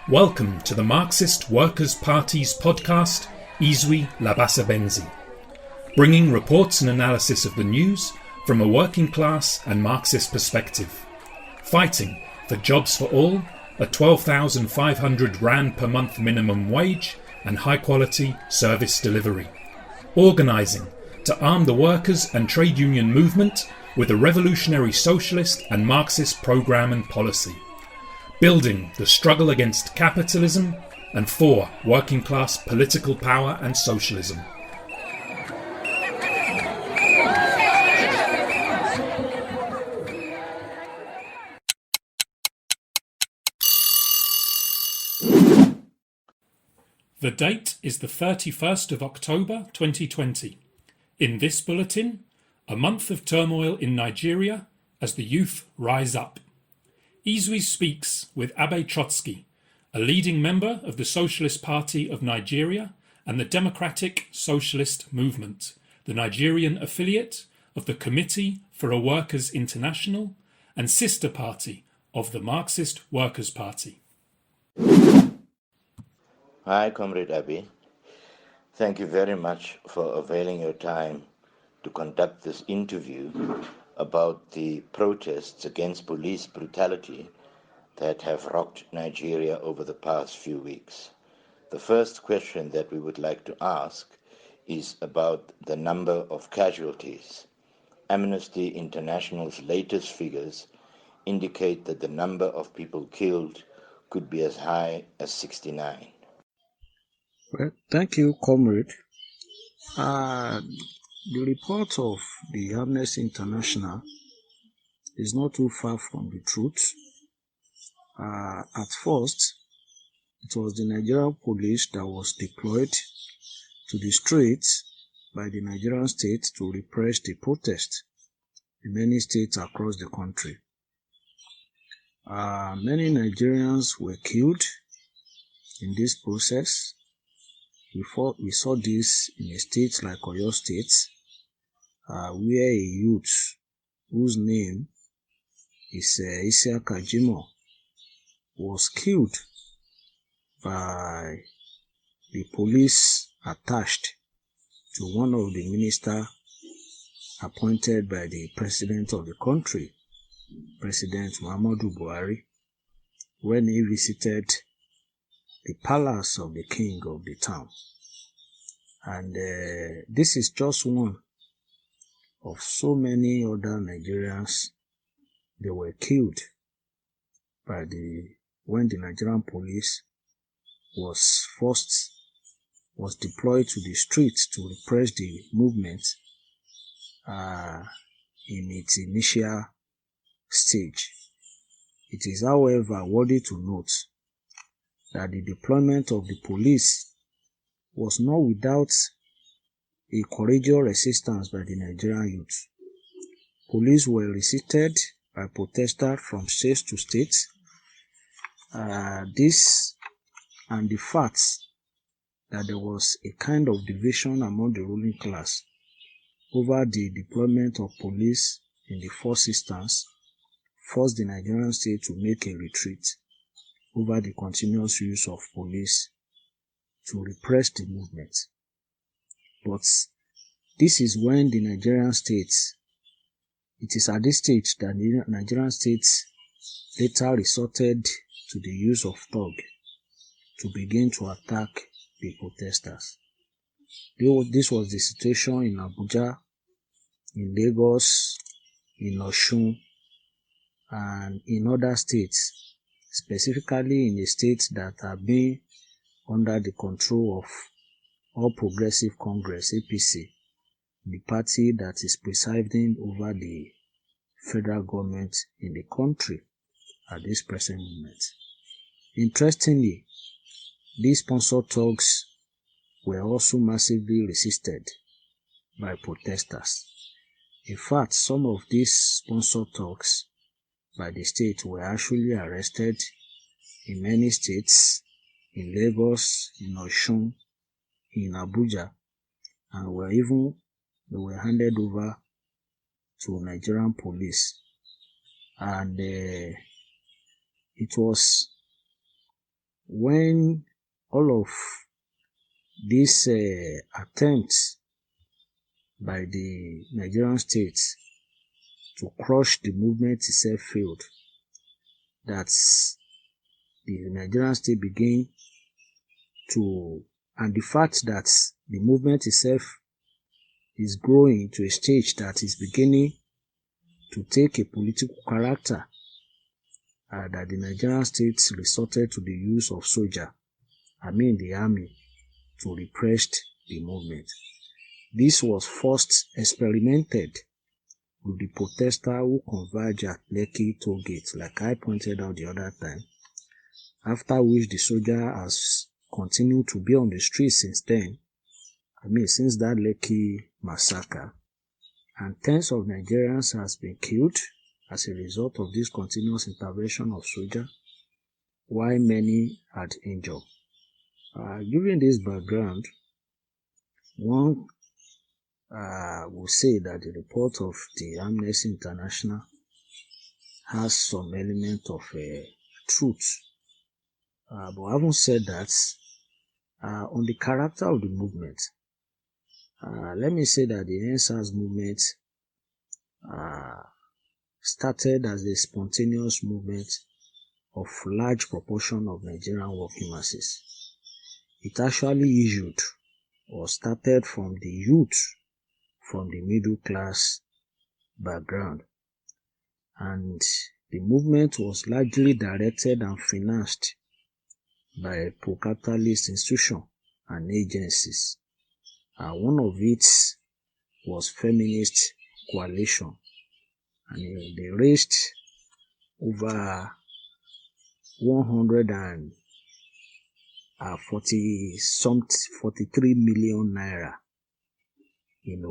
Welcome to the Marxist Workers' Party's podcast, IZWI La Bassa Benzi, bringing reports and analysis of the news from a working class and Marxist perspective, fighting for jobs for all, a 12,500 Rand per month minimum wage and high-quality service delivery, organising to arm the workers and trade union movement with a revolutionary socialist and Marxist programme and policy, building the struggle against capitalism and for working class political power and socialism. The date is the 31st of October 2020. In this bulletin, a month of turmoil in Nigeria as the youth rise up. IZWI speaks with Abe Trotsky, a leading member of the Socialist Party of Nigeria and the Democratic Socialist Movement, the Nigerian affiliate of the Committee for a Workers' International and sister party of the Marxist Workers' Party. Hi, Comrade Abe. Thank you very much for availing your time to conduct this interview about the protests against police brutality that have rocked Nigeria over the past few weeks. The first question that we would like to ask is about the number of casualties. Amnesty International's latest figures indicate that the number of people killed could be as high as 69. Well, thank you, Comrade. The report of the Amnesty International is not too far from the truth. At first, it was the Nigerian police that was deployed to the streets by the Nigerian state to repress the protest in many states across the country. Many Nigerians were killed in this process. We saw this in a state like Oyo State, where a youth whose name is Isiaka Jimo was killed by the police attached to one of the ministers appointed by the president of the country, President Muhammadu Buhari, when he visited the palace of the king of the town. And this is just one of so many other Nigerians. They were killed by when the Nigerian police was deployed to the streets to repress the movement in its initial stage. It is, however, worthy to note that the deployment of the police was not without a courageous resistance by the Nigerian youth. Police were resisted by protesters from state to state. This and the fact that there was a kind of division among the ruling class over the deployment of police in the first instance forced the Nigerian state to make a retreat over the continuous use of police to repress the movement. But this is when the Nigerian states, it is at this stage that the Nigerian states later resorted to the use of thug to begin to attack the protesters. This was the situation in Abuja, in Lagos, in Osun, and in other states, specifically in the states that have been under the control of All Progressive Congress, APC, the party that is presiding over the federal government in the country at this present moment. Interestingly, these sponsored thugs were also massively resisted by protesters. In fact, some of these sponsored thugs by the state were actually arrested in many states, in Lagos, in Osun, in Abuja, and they were handed over to Nigerian police. And it was when all of these attempts by the Nigerian state to crush the movement itself failed, that the Nigerian state began to, and the fact that the movement itself is growing to a stage that is beginning to take a political character, that the Nigerian state resorted to the use of the army, to repress the movement. This was first experimented with the protesters who converged at Lekki toll gate, like I pointed out the other time, after which the soldier has continued to be on the streets since then, since that Lekki massacre, and tens of Nigerians has been killed as a result of this continuous intervention of soldiers, while many had injured. Given this background, one will say that the report of the Amnesty International has some element of truth. But having said that, on the character of the movement, let me say that the SARS movement started as a spontaneous movement of large proportion of Nigerian working masses. It actually issued or started from the youth, from the middle class background, and the movement was largely directed and financed by pro-capitalist institutions and agencies. One of it was Feminist Coalition, and they raised over 43 million naira, in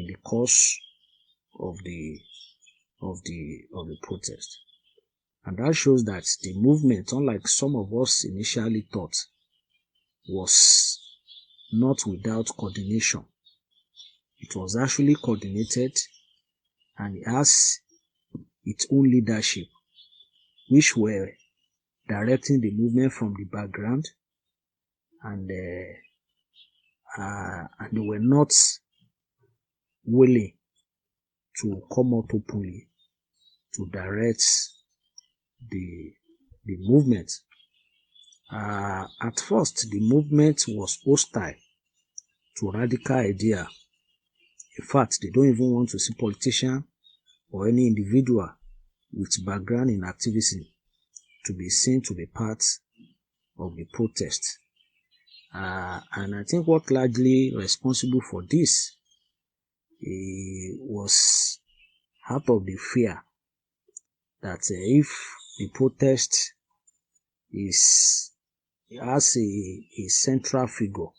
the course of the protest. And that shows that the movement, unlike some of us initially thought, was not without coordination. It was actually coordinated, and it has its own leadership, which were directing the movement from the background, and they were not willing to come out openly to direct the movement. At first, the movement was hostile to radical idea. In fact, they don't even want to see politician or any individual with background in activism to be seen to be part of the protest. And I think what largely responsible for this was out of the fear that if the protest has a central figure,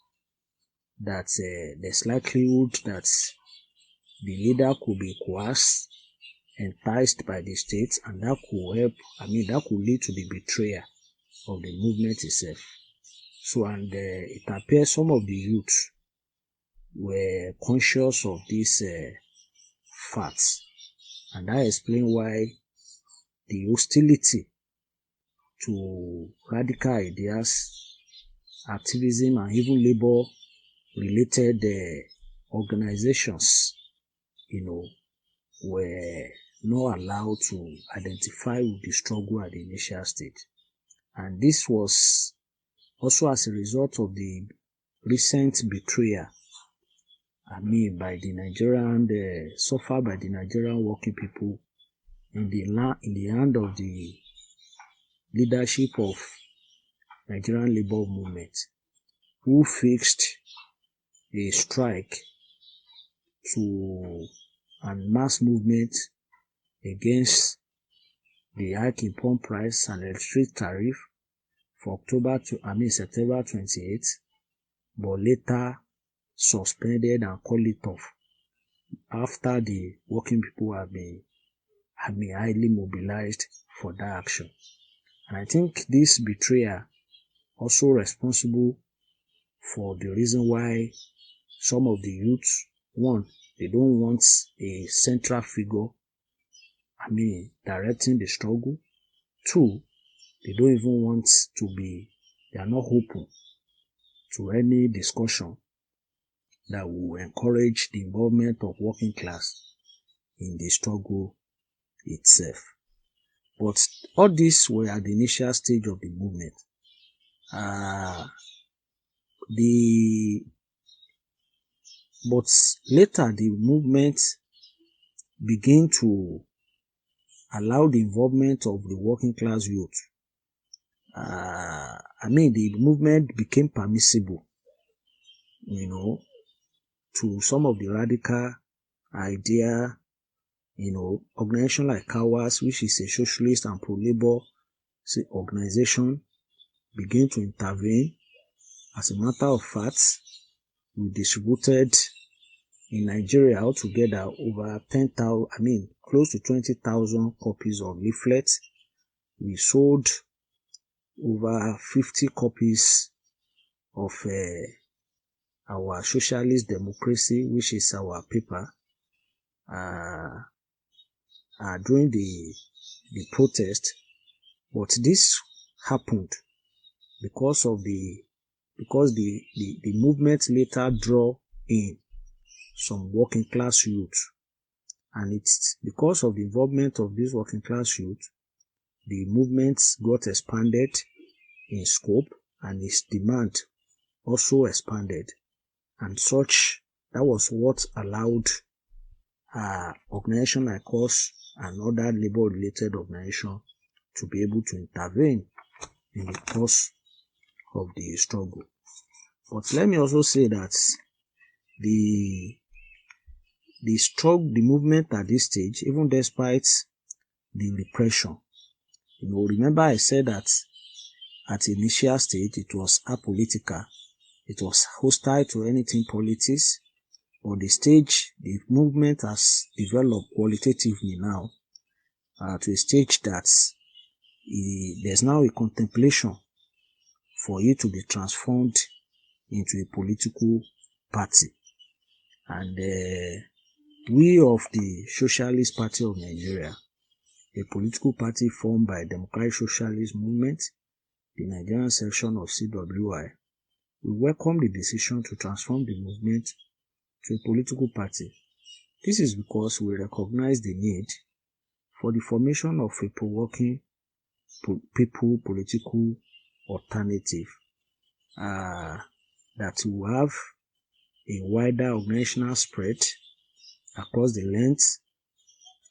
that there's likelihood that the leader could be coerced, enticed by the state, and that could lead to the betrayal of the movement itself. So, and it appears some of the youth were conscious of these facts, and that explains why the hostility to radical ideas, activism, and even labor-related organizations, were not allowed to identify with the struggle at the initial stage. And this was also as a result of the recent betrayal, by the Nigerian, suffered by the Nigerian working people in the hand of the leadership of Nigerian labor movement, who fixed a strike and mass movement against the hike in pump price and electricity tariff for September 28th, but later suspended and called it off after the working people have been highly mobilized for that action. And I think this betrayal also responsible for the reason why some of the youths, one, They don't want a central figure, directing the struggle. 2, they don't even want they are not open to any discussion that will encourage the involvement of working class in the struggle itself. But all these were at the initial stage of the movement. But later the movement began to allow the involvement of the working class youth. The movement became permissible, to some of the radical idea, organization like CAWAS, which is a socialist and pro-labor organization, began to intervene. As a matter of fact, we distributed in Nigeria altogether over 10,000, close to 20,000 copies of leaflets. We sold over 50 copies of our Socialist Democracy, which is our paper, during the protest. But this happened because the movement later drew in some working class youth, and it's because of the involvement of these working class youth, the movement got expanded in scope and its demand also expanded, and that was what allowed organization like us and other labor-related organizations to be able to intervene in the course of the struggle. But let me also say that the movement at this stage, even despite the repression, remember I said that at the initial stage it was apolitical, it was hostile to anything politics. But the movement has developed qualitatively now to a stage that there's now a contemplation for it to be transformed into a political party. And we of the Socialist Party of Nigeria, a political party formed by Democratic Socialist Movement, the Nigerian section of CWI, we welcome the decision to transform the movement to a political party. This is because we recognize the need for the formation of a pro-working people political alternative that will have a wider organizational spread across the length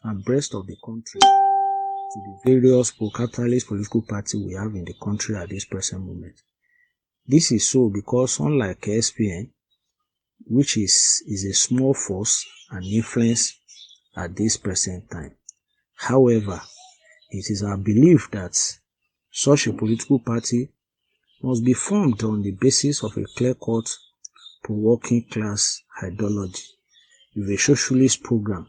and breadth of the country to the various pro-capitalist political parties we have in the country at this present moment. This is so because unlike SPN, which is a small force and influence at this present time, however, it is our belief that such a political party must be formed on the basis of a clear-cut pro-working class ideology with a socialist program,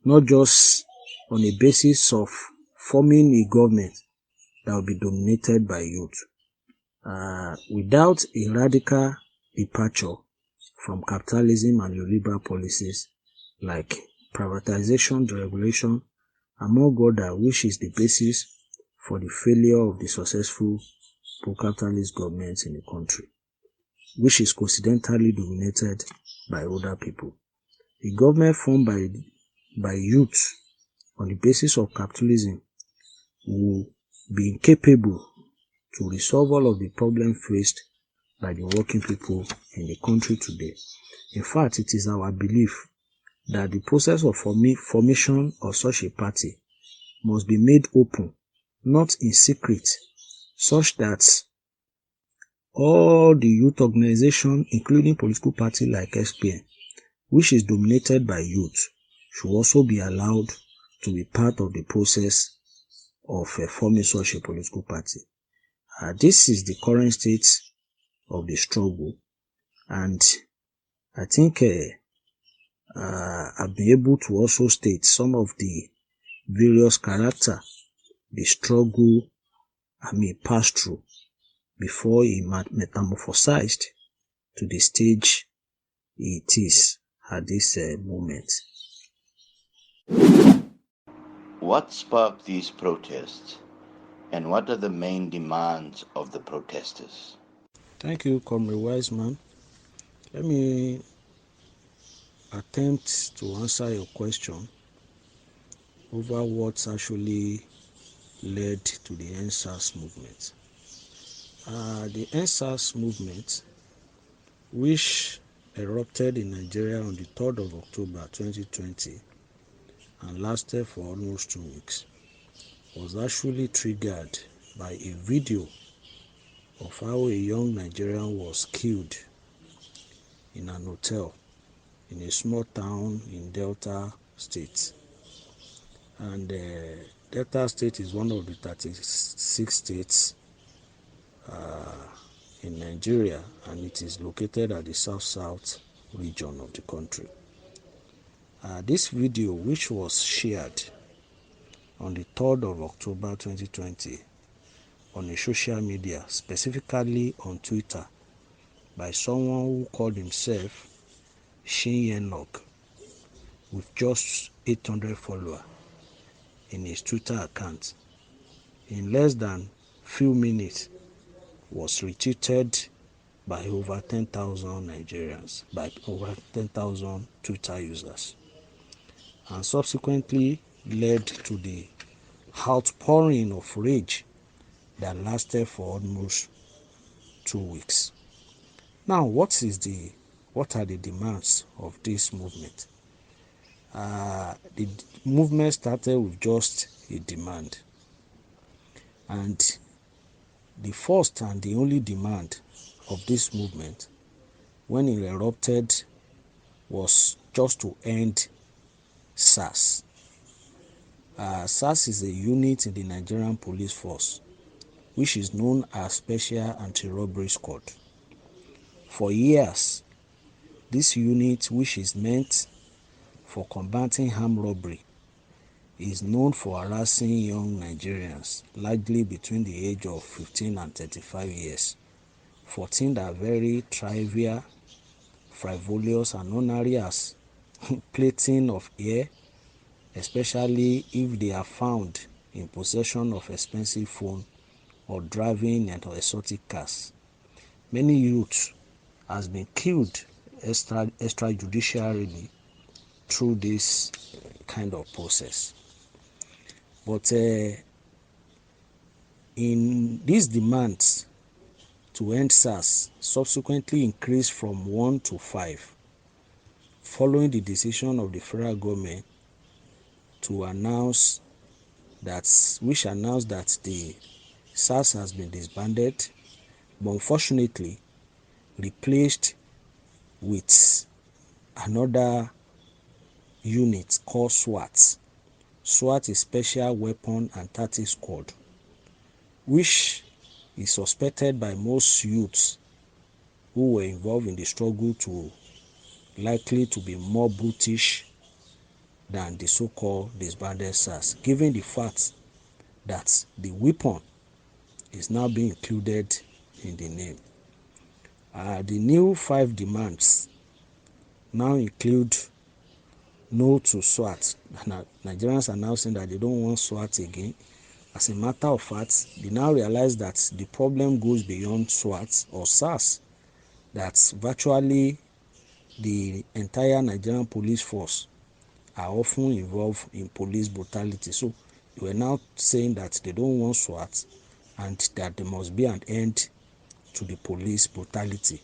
not just on a basis of forming a government that will be dominated by youth. Without a radical departure from capitalism and neoliberal policies like privatization, deregulation, among other, which is the basis for the failure of the successful pro-capitalist governments in the country, which is coincidentally dominated by older people. A government formed by youth on the basis of capitalism will be incapable to resolve all of the problems faced by the working people in the country today. In fact, it is our belief that the process of formation of such a party must be made open, not in secret, such that all the youth organizations, including political parties like SPN, which is dominated by youth, should also be allowed to be part of the process of forming such a political party. This is the current state of the struggle, and I think I've been able to also state some of the various character the struggle passed through before it metamorphosized to the stage it is at this moment. What sparked these protests, and what are the main demands of the protesters? Thank you, Comrade Wiseman. Let me attempt to answer your question over what actually led to the SARS movement. The SARS movement, which erupted in Nigeria on the 3rd of October 2020 and lasted for almost 2 weeks, was actually triggered by a video of how a young Nigerian was killed in an hotel in a small town in Delta State. And Delta State is one of the 36 states in Nigeria, and it is located at the south-south region of the country. This video, which was shared on the 3rd of October 2020 on a social media, specifically on Twitter, by someone who called himself Shin Yenok, with just 800 followers in his Twitter account, in less than few minutes was retweeted by over 10,000 Nigerians, by over 10,000 Twitter users, and subsequently led to the outpouring of rage that lasted for almost 2 weeks. Now, what are the demands of this movement? The movement started with just a demand, and the first and the only demand of this movement, when it erupted, was just to end SARS. SARS is a unit in the Nigerian police force, which is known as Special Anti-Robbery Squad. For years, this unit, which is meant for combating armed robbery, is known for harassing young Nigerians, largely between the age of 15 and 35 years, for things that are very trivial, frivolous, and ordinary as plating of hair, especially if they are found in possession of expensive phone or driving in exotic cars. Many youths has been killed extrajudicially through this kind of process. But in these demands to end SARS subsequently increased from 1 to 5, following the decision of the federal government to announced that the SARS has been disbanded, but unfortunately replaced with another unit called SWAT. SWAT is Special Weapon and Tactics Squad, which is suspected by most youths who were involved in the struggle to likely to be more brutish than the so-called disbanded SARS, given the fact that the weapon is now being included in the name. The new 5 demands now include no to SWAT. Nigerians are now saying that they don't want SWAT again. As a matter of fact, they now realize that the problem goes beyond SWAT or SARS, that virtually the entire Nigerian police force are often involved in police brutality. So they were now saying that they don't want SWAT and that there must be an end to the police brutality.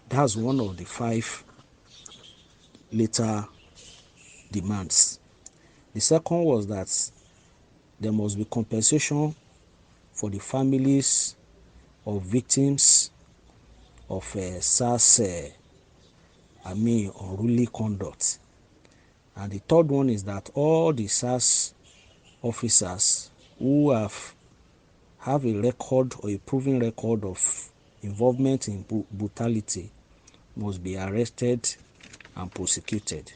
That's one of the 5 later demands. The second was that there must be compensation for the families of victims of SARS, unruly conduct. And the third one is that all the SARS officers who have a record or a proven record of involvement in brutality must be arrested and prosecuted.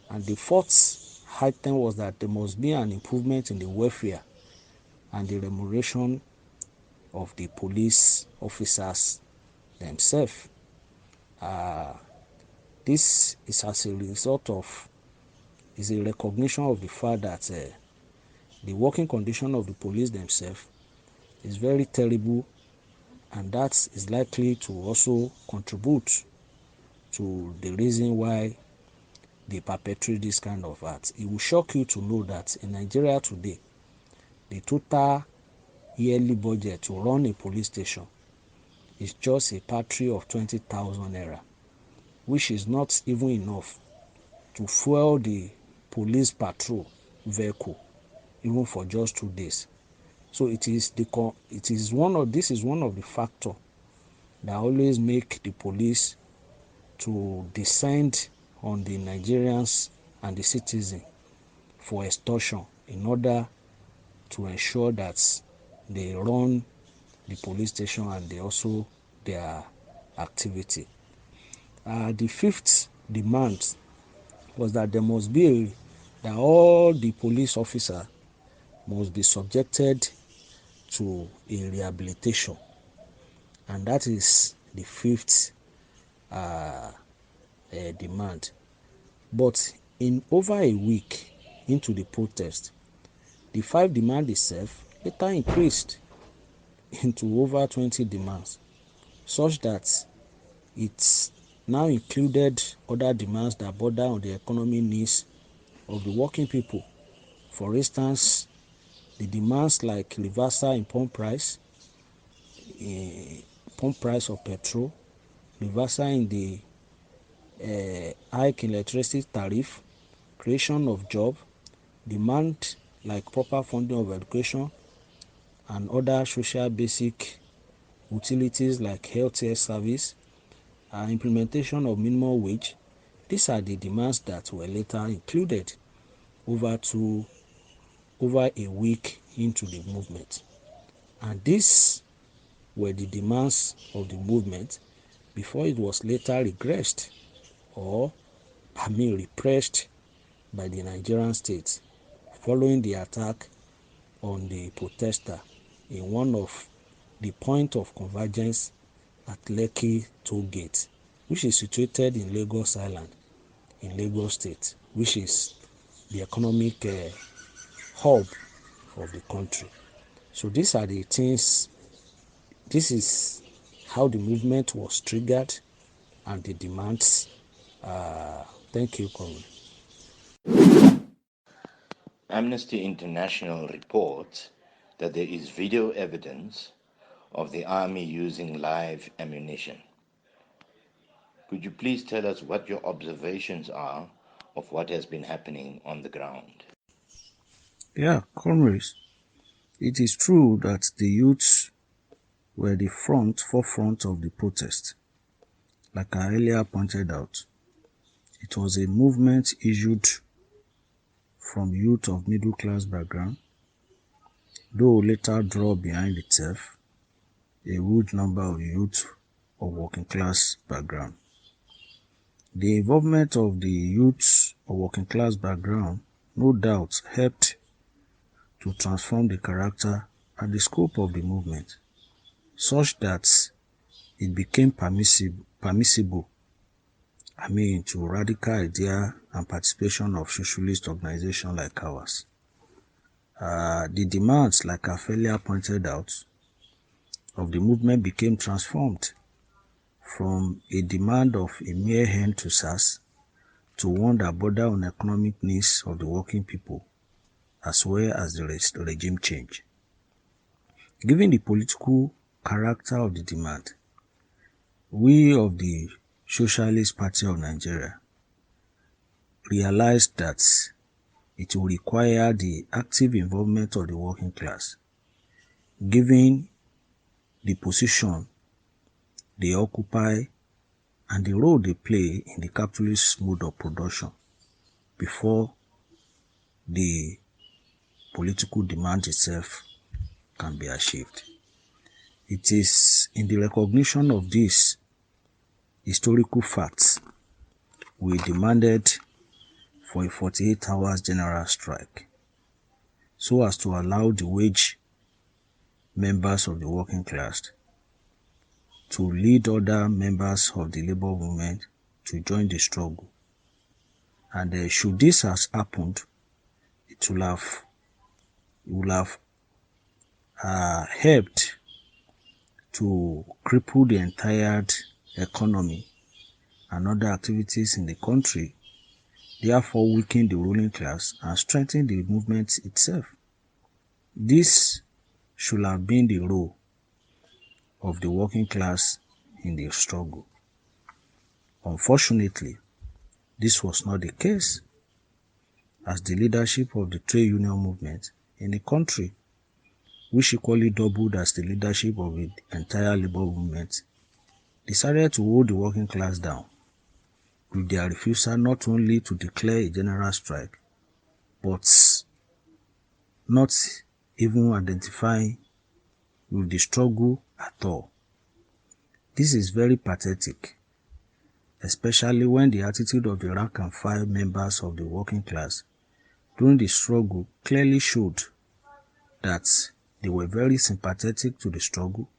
And the fourth item was that there must be an improvement in the welfare and the remuneration of the police officers themselves. This is as a result of, is a recognition of the fact that the working condition of the police themselves is very terrible, and that is likely to also contribute to the reason why they perpetrate this kind of act. It will shock you to know that in Nigeria today, the total yearly budget to run a police station is just a patry of 20,000 naira, which is not even enough to fuel the police patrol vehicle even for just 2 days. So this is one of the factors that always make the police to descend on the Nigerians and the citizen for extortion in order to ensure that they run the police station and they also their activity. The fifth demand was that there must be that all the police officers must be subjected to a rehabilitation, and that is the fifth demand. But in over a week into the protest, the 5 demand itself later increased into over 20 demands, such that it now included other demands that border on the economic needs of the working people. For instance, the demands like reversal in pump price of petrol, reversal in the hike in electricity tariff, creation of job, demand like proper funding of education and other social basic utilities like healthcare service, and implementation of minimum wage. These are the demands that were later included over a week into the movement. And these were the demands of the movement before it was later repressed repressed by the Nigerian state following the attack on the protester in one of the point of convergence at Lekki Toll Gate, which is situated in Lagos Island in Lagos State, which is the economic hub of the country. So these are the things, this is how the movement was triggered and the demands. Thank you, Colin. Amnesty International reports that there is video evidence of the army using live ammunition. Could you please tell us what your observations are of what has been happening on the ground? Yeah, comrades, it is true that the youths were the forefront of the protest. Like I earlier pointed out, it was a movement issued from youth of middle class background, though later draw behind itself a huge number of youth of working class background. The involvement of the youths of working class background no doubt helped to transform the character and the scope of the movement, such that it became permissible to radical idea and participation of socialist organizations like ours. The demands, like I've earlier pointed out, of the movement became transformed from a demand of a mere end to SARS to one that bordered on economic needs of the working people, as well as the regime change. Given the political character of the demand, we of the Socialist Party of Nigeria realized that it will require the active involvement of the working class, given the position they occupy and the role they play in the capitalist mode of production before the political demand itself can be achieved. It is in the recognition of these historical facts we demanded for a 48 hours general strike, so as to allow the wage members of the working class to lead other members of the labor movement to join the struggle. And should this has happened, it will have helped to cripple the entire economy and other activities in the country, therefore weaken the ruling class and strengthen the movement itself. This should have been the role of the working class in the struggle. Unfortunately, this was not the case, as the leadership of the trade union movement in the country, which equally doubled as the leadership of the entire labor movement, decided to hold the working class down with their refusal not only to declare a general strike, but not even identifying with the struggle at all. This is very pathetic, especially when the attitude of the rank and file members of the working class during the struggle clearly showed that they were very sympathetic to the struggle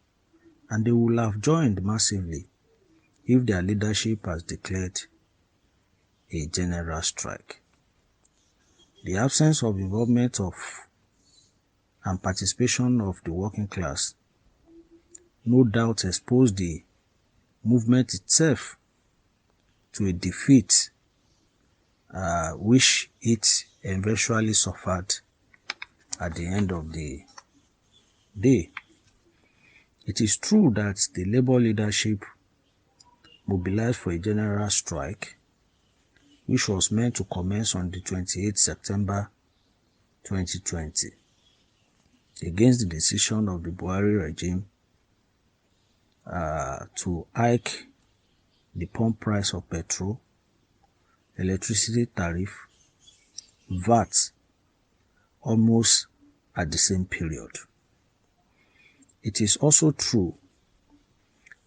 and they would have joined massively if their leadership has declared a general strike. The absence of involvement of and participation of the working class no doubt exposed the movement itself to a defeat which it eventually suffered at the end of the day. It is true that the labor leadership mobilized for a general strike, which was meant to commence on the 28th September 2020, against the decision of the Buhari regime to hike the pump price of petrol, electricity tariff, VAT, almost at the same period. It is also true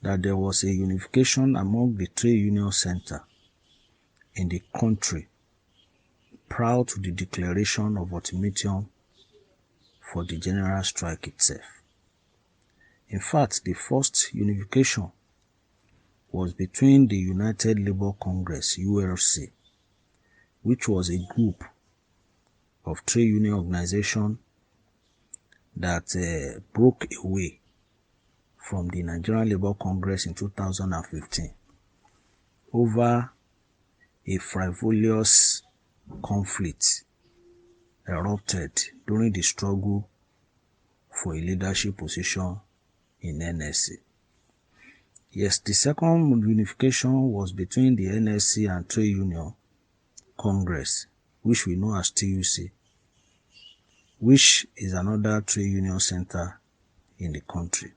that there was a unification among the trade union center in the country prior to the declaration of ultimatum for the general strike itself. In fact, the first unification was between the United Labour Congress, ULC, which was a group of trade union organizations that broke away from the Nigerian Labour Congress in 2015 over a frivolous conflict erupted during the struggle for a leadership position in NSC. Yes, the second unification was between the NSC and Trade Union Congress, which we know as TUC, which is another trade union center in the country.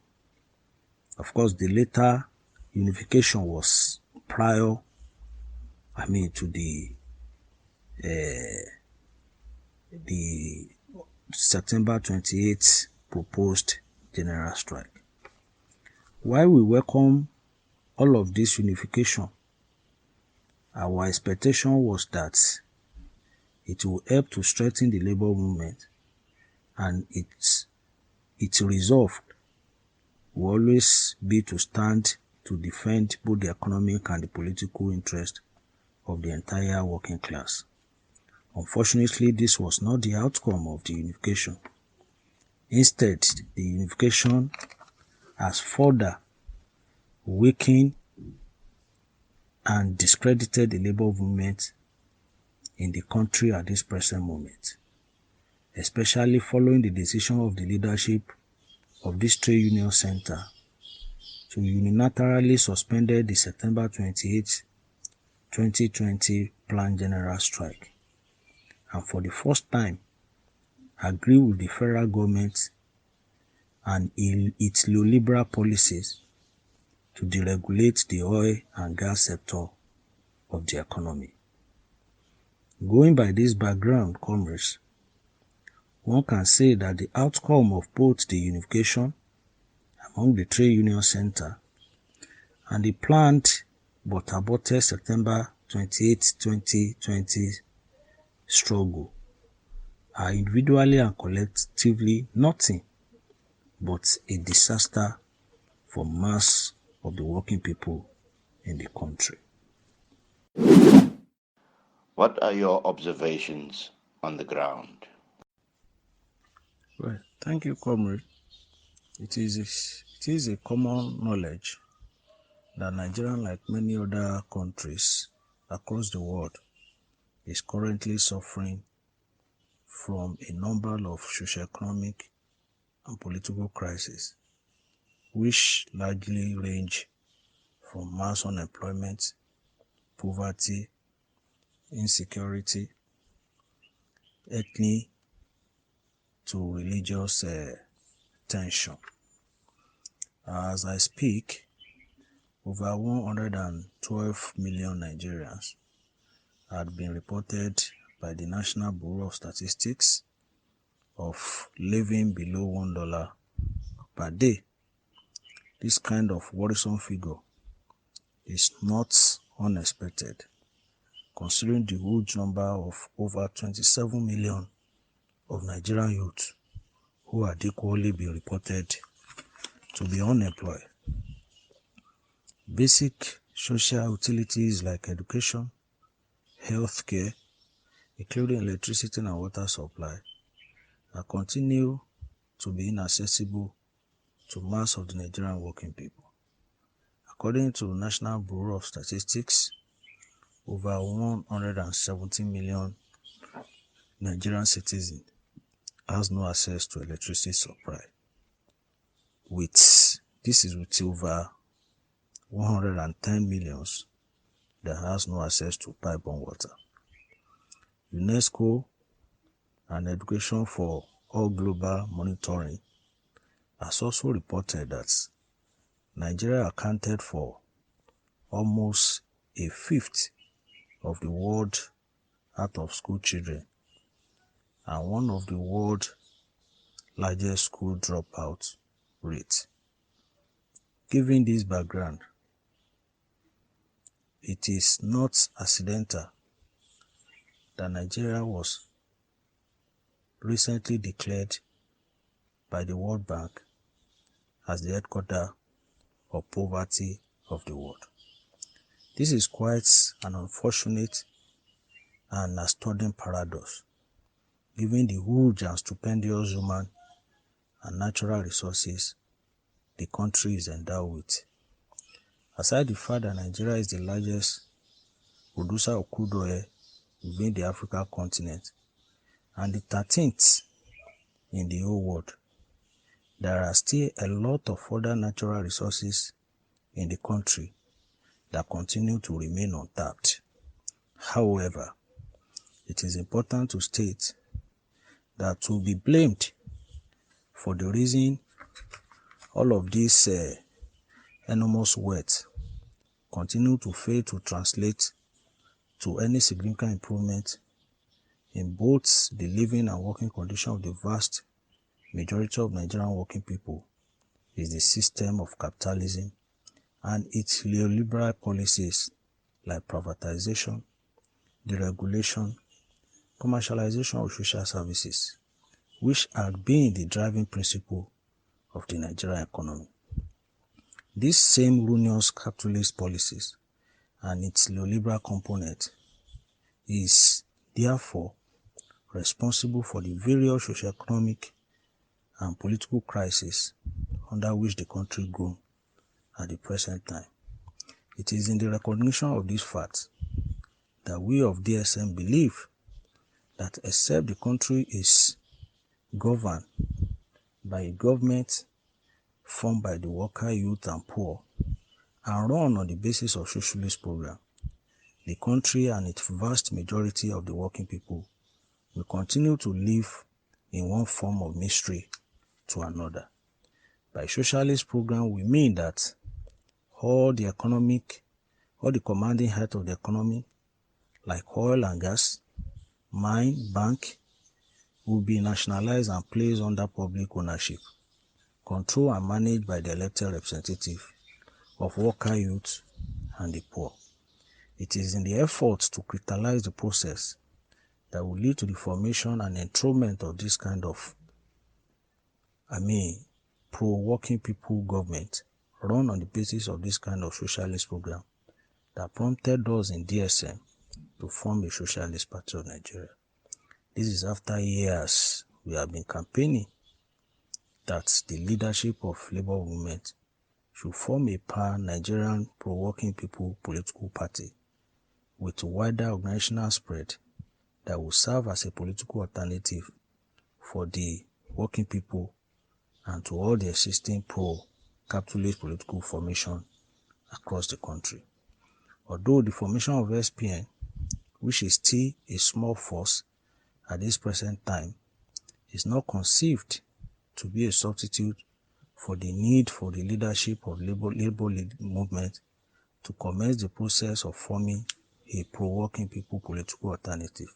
Of course, the later unification was prior, to the September 28th proposed general strike. While we welcome all of this unification, our expectation was that it will help to strengthen the labor movement, and its resolve will always be to stand to defend both the economic and the political interest of the entire working class. Unfortunately, this was not the outcome of the unification. Instead, the unification has further weakened and discredited the labor movement in the country at this present moment, especially following the decision of the leadership of this trade union center to unilaterally suspend the September 28, 2020 planned general strike, and for the first time agree with the federal government and its neoliberal policies to deregulate the oil and gas sector of the economy. Going by this background, comrades, one can say that the outcome of both the unification among the trade union center and the planned but aborted September 28, 2020 struggle are individually and collectively nothing but a disaster for mass of the working people in the country. What are your observations on the ground? Well, thank you, comrade. It is a common knowledge that Nigeria, like many other countries across the world, is currently suffering from a number of socio-economic and political crises, which largely range from mass unemployment, poverty, insecurity, ethnic to religious tension. As I speak, over 112 million Nigerians had been reported by the National Bureau of Statistics of living below $1 per day. This kind of worrisome figure is not unexpected, considering the huge number of over 27 million of Nigerian youth who had equally been reported to be unemployed. Basic social utilities like education, healthcare, including electricity and water supply, are continue to be inaccessible to mass of the Nigerian working people. According to the National Bureau of Statistics, over 117 million Nigerian citizens has no access to electricity supply. This is with over 110 millions that has no access to pipe-borne water. UNESCO and Education for All Global Monitoring has also reported that Nigeria accounted for almost a fifth of the world out-of-school children and one of the world's largest school dropout rates. Given this background, it is not accidental that Nigeria was recently declared by the World Bank as the headquarters of poverty of the world. This is quite an unfortunate and astounding paradox, given the huge and stupendous human and natural resources the country is endowed with. Aside the fact that Nigeria is the largest producer of crude oil within the African continent and the 13th in the whole world, there are still a lot of other natural resources in the country that continue to remain untapped. However, it is important to state that to be blamed for the reason all of this enormous wealth continue to fail to translate to any significant improvement in both the living and working condition of the vast majority of Nigerian working people is the system of capitalism and its neoliberal policies like privatization, deregulation, commercialization of social services, which have been the driving principle of the Nigerian economy. These same ruinous capitalist policies and its neoliberal component is therefore responsible for the various socio-economic and political crises under which the country grown at the present time. It is in the recognition of this fact that we of DSM believe that except the country is governed by a government formed by the worker, youth and poor and run on the basis of socialist program, the country and its vast majority of the working people will continue to live in one form of misery to another. By socialist program, we mean that all the commanding height of the economy, like oil and gas, mine, bank, will be nationalized and placed under public ownership, controlled and managed by the elected representative of worker, youth, and the poor. It is in the effort to crystallize the process that will lead to the formation and enthronement of this kind of, pro-working people government run on the basis of this kind of socialist program that prompted us in DSM to form a Socialist Party of Nigeria. This is after years we have been campaigning that the leadership of Labour movement should form a pan-Nigerian pro-working people political party with wider organizational spread that will serve as a political alternative for the working people and to all the existing pro-capitalist political formation across the country. Although the formation of SPN, which is still a small force at this present time, is not conceived to be a substitute for the need for the leadership of labor movement to commence the process of forming a pro-working people political alternative,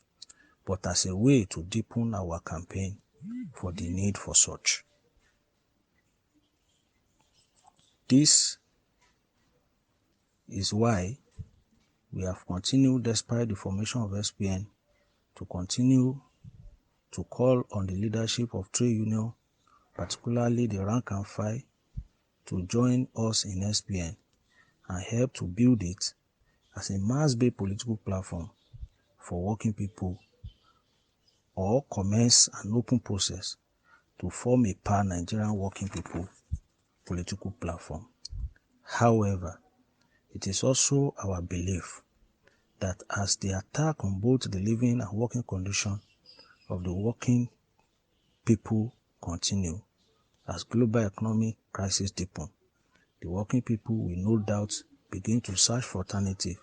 but as a way to deepen our campaign for the need for such. This is why we have continued, despite the formation of SPN, to continue to call on the leadership of trade union, particularly the rank and file, to join us in SPN and help to build it as a mass-based political platform for working people, or commence an open process to form a pan-Nigerian working people political platform. However, it is also our belief that as the attack on both the living and working condition of the working people continue, as global economic crisis deepen, the working people will no doubt begin to search for alternative,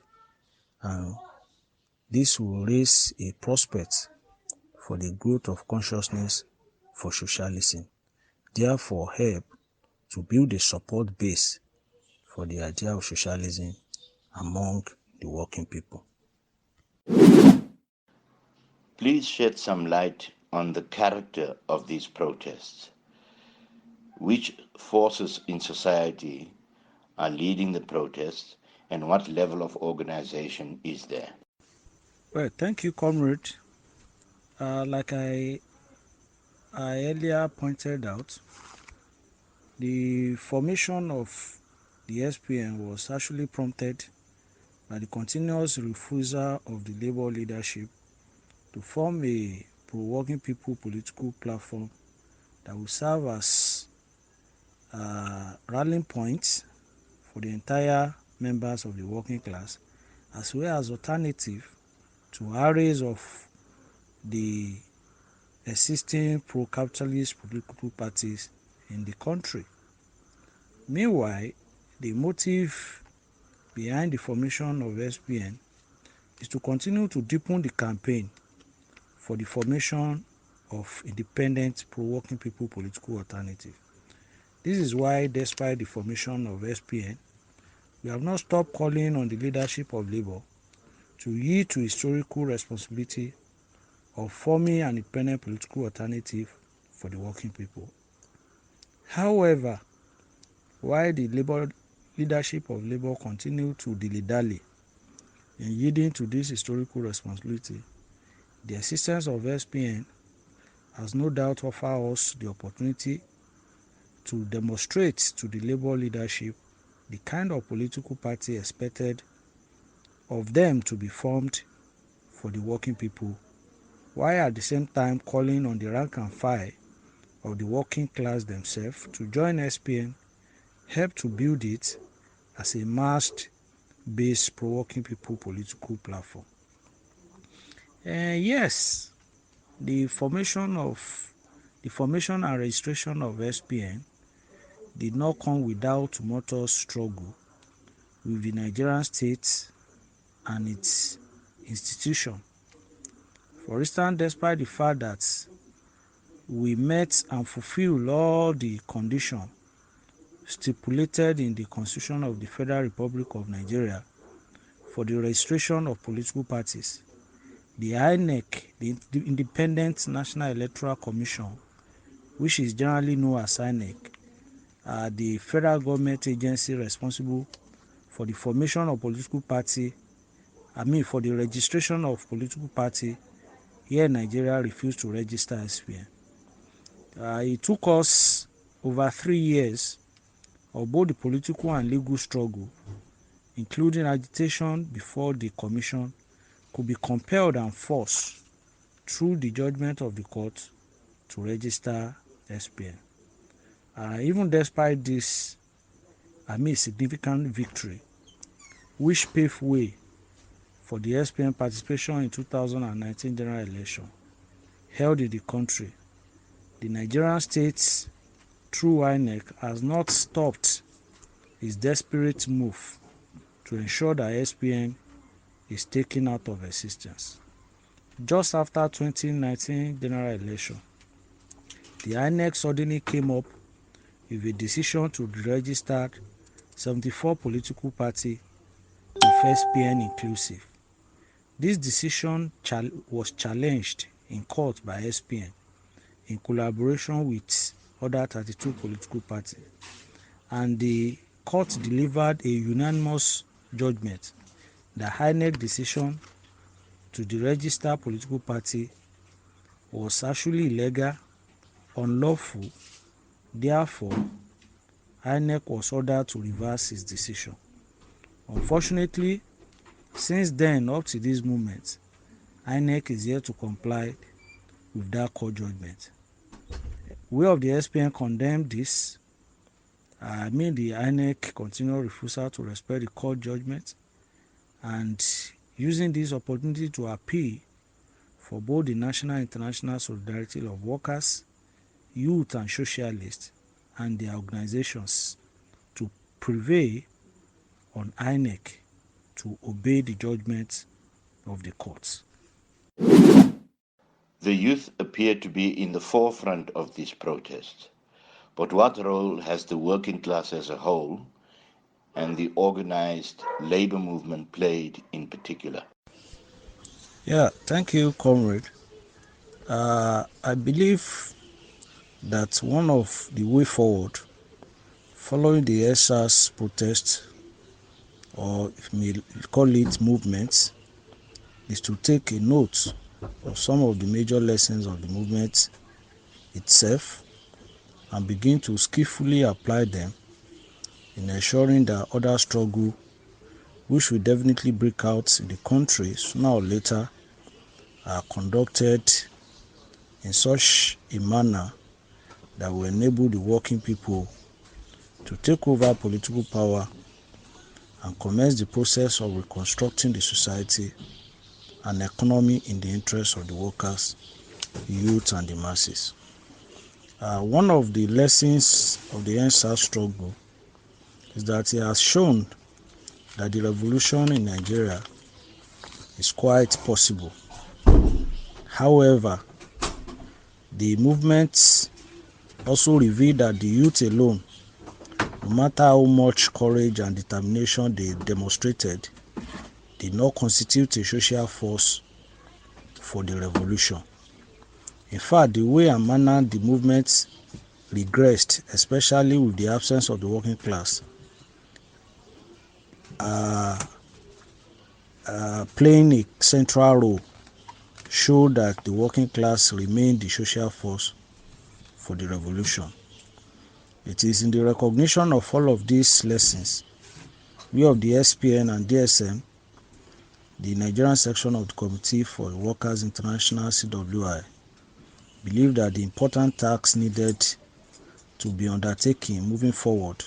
and this will raise a prospect for the growth of consciousness for socialism, therefore help to build a support base for the idea of socialism among the working people. Please shed some light on the character of these protests. Which forces in society are leading the protests, and what level of organization is there? Well, thank you, comrade. Like I earlier pointed out, the formation of the SPN was actually prompted by the continuous refusal of the Labour leadership to form a pro-working people political platform that will serve as rallying points for the entire members of the working class, as well as alternative to arrays of the existing pro-capitalist political parties in the country. Meanwhile, the motive behind the formation of SPN is to continue to deepen the campaign for the formation of independent pro-working people political alternative. This is why, despite the formation of SPN, we have not stopped calling on the leadership of Labour to yield to historical responsibility of forming an independent political alternative for the working people. However, while the leadership of Labour continue to dilly-dally in yielding to this historical responsibility, the existence of SPN has no doubt offered us the opportunity to demonstrate to the Labour leadership the kind of political party expected of them to be formed for the working people, while at the same time calling on the rank and file of the working class themselves to join SPN, help to build it as a mass-based pro-working people political platform. Yes, the formation and registration of SPN did not come without tumultuous struggle with the Nigerian state and its institution. For instance, despite the fact that we met and fulfilled all the conditions stipulated in the Constitution of the Federal Republic of Nigeria for the registration of political parties, the INEC, the Independent National Electoral Commission, which is generally known as INEC, the federal government agency responsible for the formation of political party, for the registration of political party here in Nigeria, refused to register SPN. It took us over 3 years of both the political and legal struggle including agitation before the commission, could be compelled and forced through the judgment of the court to register SPN. Even despite this, significant victory, which paved way for the SPN participation in 2019 general election held in the country, the Nigerian state, through INEC, has not stopped its desperate move to ensure that SPN is taken out of existence. Just after 2019 general election, the INEC suddenly came up with a decision to register 74 political parties with SPN inclusive. This decision was challenged in court by SPN in collaboration with other 32 political parties, and the court delivered a unanimous judgment that INEC decision to deregister political party was actually illegal, unlawful. Therefore, INEC was ordered to reverse its decision. Unfortunately, since then up to this moment, INEC is yet to comply with that court judgment. We of the SPN condemned this. The INEC continued refusal to respect the court judgment, and using this opportunity to appeal for both the national and international solidarity of workers, youth and socialists and their organizations to prevail on INEC to obey the judgment of the courts. The youth appear to be in the forefront of these protests, but what role has the working class as a whole and the organized labor movement played in particular? Yeah, thank you, comrade. I believe that one of the way forward following the SARS protest, or if we call it movements, is to take a note of some of the major lessons of the movement itself and begin to skillfully apply them in ensuring that other struggle, which will definitely break out in the country sooner or later, are conducted in such a manner that will enable the working people to take over political power and commence the process of reconstructing the society and economy in the interest of the workers, the youth and the masses. One of the lessons of the NSAS struggle is that it has shown that the revolution in Nigeria is quite possible. However, the movement also revealed that the youth alone, no matter how much courage and determination they demonstrated, did not constitute a social force for the revolution. In fact, the way and manner the movement regressed, especially with the absence of the working class, playing a central role, showed that the working class remained the social force for the revolution. It is in the recognition of all of these lessons, we of the SPN and DSM, the Nigerian section of the Committee for the Workers International CWI, believe that the important task needed to be undertaken moving forward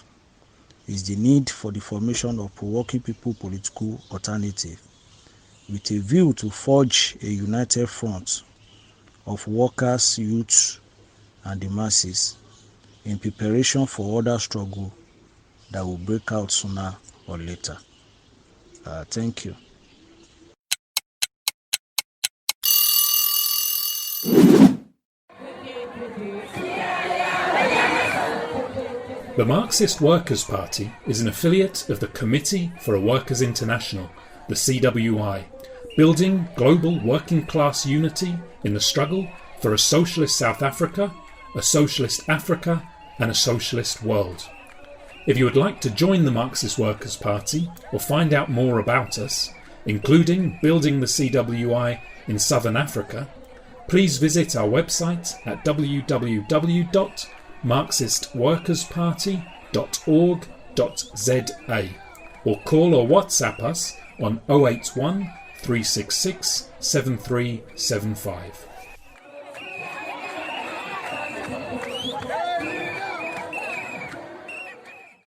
is the need for the formation of working people political alternative with a view to forge a united front of workers, youth and the masses in preparation for other struggle that will break out sooner or later. Thank you. The Marxist Workers' Party is an affiliate of the Committee for a Workers' International, the CWI, building global working class unity in the struggle for a socialist South Africa, a socialist Africa and a socialist world. If you would like to join the Marxist Workers' Party or find out more about us, including building the CWI in Southern Africa, please visit our website at www.marxistworkersparty.org.za or call or WhatsApp us on 081 366 7375.